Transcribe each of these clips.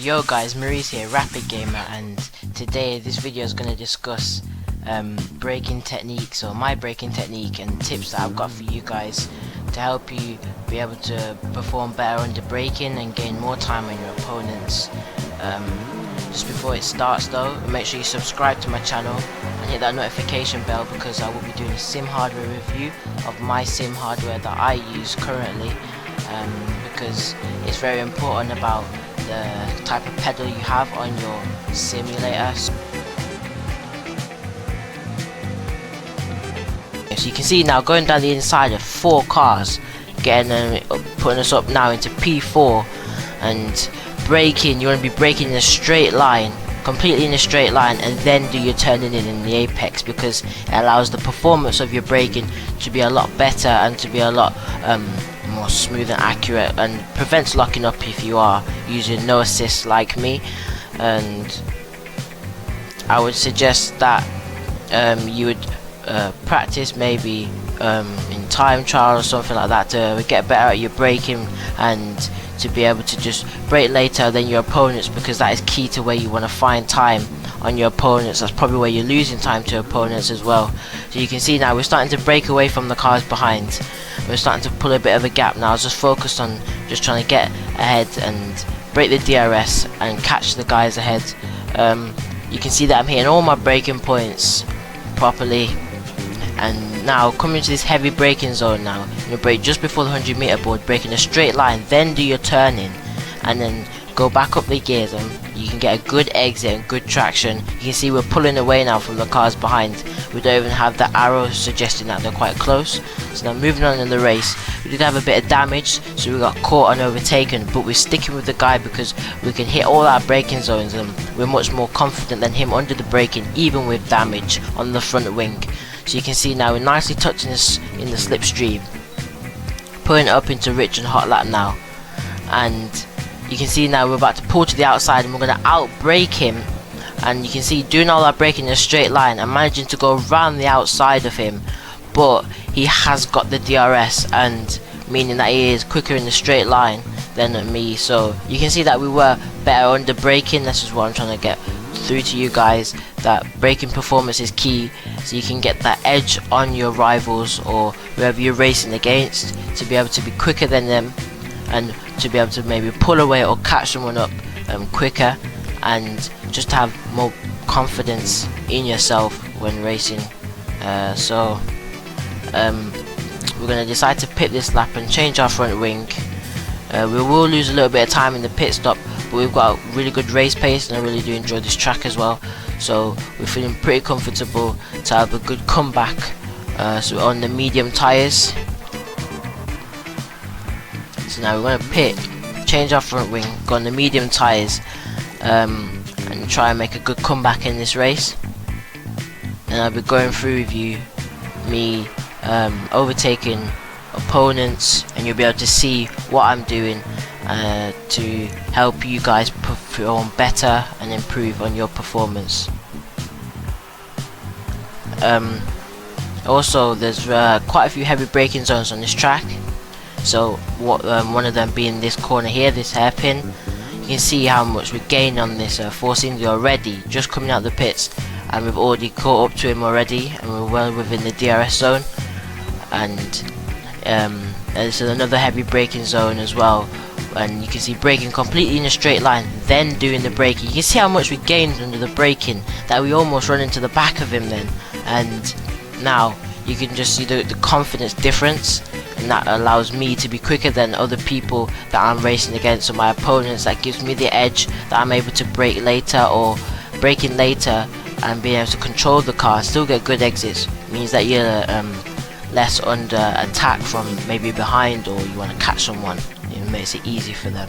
Yo guys, Maurice here, Rapid Gamer, and today this video is going to discuss braking techniques, or my braking technique, and tips that I've got for you guys to help you be able to perform better under braking and gain more time on your opponents. Just before it starts though, make sure you subscribe to my channel and hit that notification bell, because I will be doing a sim hardware review of my sim hardware that I use currently, because it's very important about the type of pedal you have on your simulator. So you can see now, going down the inside of 4 cars, putting us up now into P4, and braking, you want to be braking in a straight line, completely in a straight line, and then do your turning in the apex, because it allows the performance of your braking to be a lot better and to be a lot more smooth and accurate, and prevents locking up if you are using no assist like me. And I would suggest that you would practice maybe in time trial or something like that to get better at your braking, and to be able to just brake later than your opponents, because that is key to where you want to find time on your opponents. That's probably where you're losing time to opponents as well. So you can see now we're starting to break away from the cars behind. We're starting to pull a bit of a gap now. I was just focused on just trying to get ahead and break the DRS and catch the guys ahead. You can see that I'm hitting all my braking points properly. And now coming to this heavy braking zone now, you brake just before the 100-meter board, brake in a straight line, then do your turning, and then go back up the gears, and you can get a good exit and good traction. You can see we're pulling away now from the cars behind. We don't even have the arrow suggesting that they're quite close. So now moving on in the race, we did have a bit of damage, so we got caught and overtaken, but we're sticking with the guy because we can hit all our braking zones, and we're much more confident than him under the braking, even with damage on the front wing. So you can see now we're nicely touching this in the slipstream, putting it up into rich and hot lap now, and you can see now we're about to pull to the outside, and we're going to out brake him. And you can see doing all our braking in a straight line and managing to go around the outside of him, but he has got the DRS, and meaning that he is quicker in the straight line than me. So you can see that we were better under braking. This is what I'm trying to get through to you guys, that braking performance is key, so you can get that edge on your rivals or whoever you're racing against, to be able to be quicker than them, and to be able to maybe pull away or catch someone up quicker, and just to have more confidence in yourself when racing. So we're going to decide to pit this lap and change our front wing. We will lose a little bit of time in the pit stop, but we've got a really good race pace, and I really do enjoy this track as well. So we're feeling pretty comfortable to have a good comeback. So we're on the medium tyres. So now we're going to pit, change our front wing, go on the medium tyres, and try and make a good comeback in this race. And I'll be going through with you me overtaking opponents, and you'll be able to see what I'm doing to help you guys perform better and improve on your performance. Also, there's quite a few heavy braking zones on this track. So one of them being this corner here, this hairpin. You can see how much we gained on this force India already, just coming out of the pits, and we've already caught up to him already, and we're well within the DRS zone. And there's another heavy braking zone as well, and you can see braking completely in a straight line, then doing the braking. You can see how much we gained under the braking, that we almost run into the back of him then. And now you can just see the confidence difference, and that allows me to be quicker than other people that I'm racing against, or my opponents. That gives me the edge, that I'm able to brake later or brake in later, and being able to control the car, still get good exits. It means that you're less under attack from maybe behind, or you want to catch someone. It makes it easy for them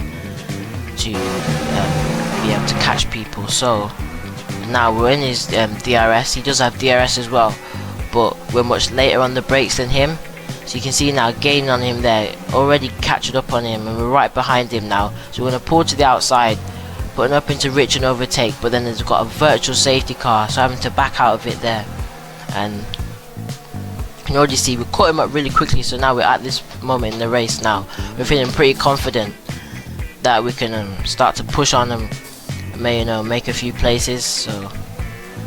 to be able to catch people. So now we're in his DRS. He does have DRS as well, but we're much later on the brakes than him. So you can see now gaining on him there, already catching up on him, and we're right behind him now. So we're going to pull to the outside, putting up into rich and overtake, but then there's got a virtual safety car, so having to back out of it there. And you can already see we caught him up really quickly, so now we're at this moment in the race now. We're feeling pretty confident that we can start to push on and make a few places. So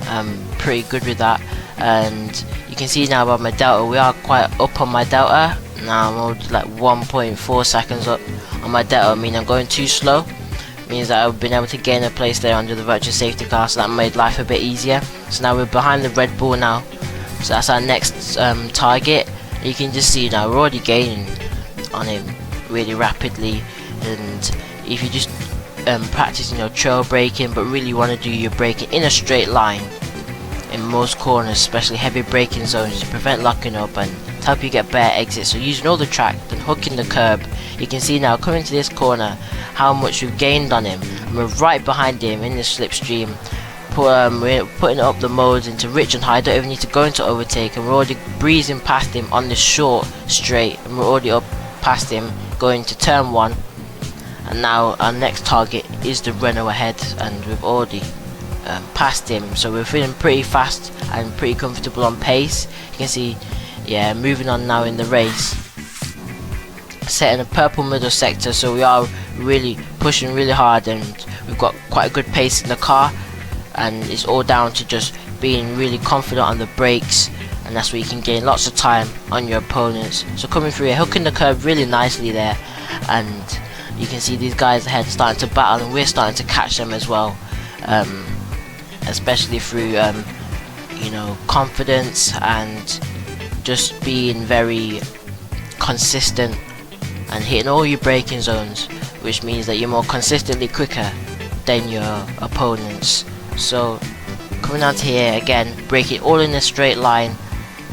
I'm pretty good with that. And you can see now about my delta, we are quite up on my delta. Now I'm already like 1.4 seconds up on my delta. I mean, I'm going too slow. Means that I've been able to gain a place there under the virtual safety car, so that made life a bit easier. So now we're behind the Red Bull now, so that's our next target. You can just see now we're already gaining on him really rapidly. And if you just practice trail braking, but really want to do your braking in a straight line in most corners, especially heavy braking zones, to prevent locking up and to help you get better exits. So using all the track, then hooking the curb. You can see now coming to this corner how much we've gained on him, and we're right behind him in the slipstream. We're putting up the modes into rich and high, don't even need to go into overtake, and we're already breezing past him on the short straight, and we're already up past him going to turn 1. And now our next target is the Renault ahead, and we've already passed him, so we're feeling pretty fast and pretty comfortable on pace. You can see, yeah, moving on now in the race, setting a purple middle sector, so we are really pushing really hard, and we've got quite a good pace in the car, and it's all down to just being really confident on the brakes, and that's where you can gain lots of time on your opponents. So coming through here, hooking the curb really nicely there, and you can see these guys ahead starting to battle, and we're starting to catch them as well, especially through confidence and just being very consistent and hitting all your braking zones, which means that you're more consistently quicker than your opponents. So coming down to here again, brake it all in a straight line,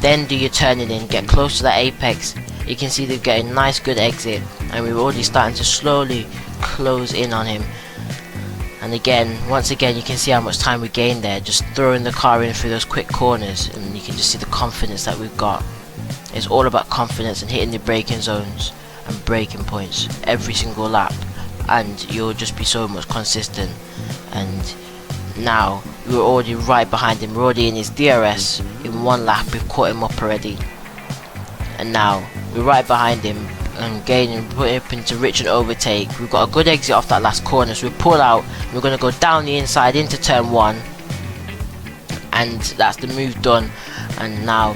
then do your turning in, get close to that apex. You can see they're getting a nice good exit, and we're already starting to slowly close in on him. And again, once again, you can see how much time we gained there, just throwing the car in through those quick corners, and you can just see the confidence that we've got. It's all about confidence and hitting the braking zones and braking points every single lap, and you'll just be so much consistent. And now we're already right behind him, we're already in his DRS. In 1 lap we've caught him up already, and now we're right behind him and gaining, putting up into rich and overtake. We've got a good exit off that last corner, so we pull out, we're going to go down the inside into turn 1, and that's the move done. And now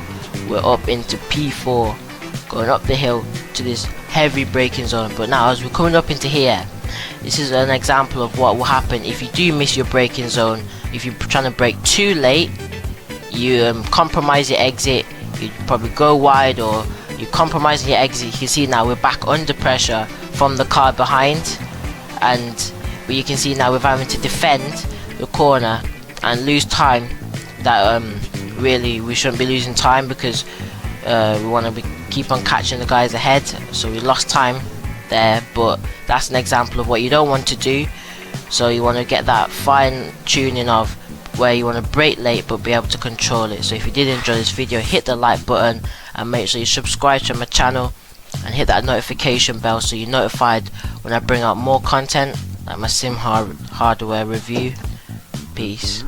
we're up into P4, going up the hill to this heavy braking zone. But now as we're coming up into here, this is an example of what will happen if you do miss your braking zone. If you're trying to brake too late, you compromise your exit, you probably go wide, or you compromise your exit. You can see now we're back under pressure from the car behind, and you can see now we're having to defend the corner and lose time. That really we shouldn't be losing time, because we want to keep on catching the guys ahead. So we lost time there, but that's an example of what you don't want to do. So you want to get that fine tuning of where you want to brake late but be able to control it. So if you did enjoy this video, hit the like button and make sure you subscribe to my channel and hit that notification bell so you're notified when I bring out more content like my sim hardware review. Peace.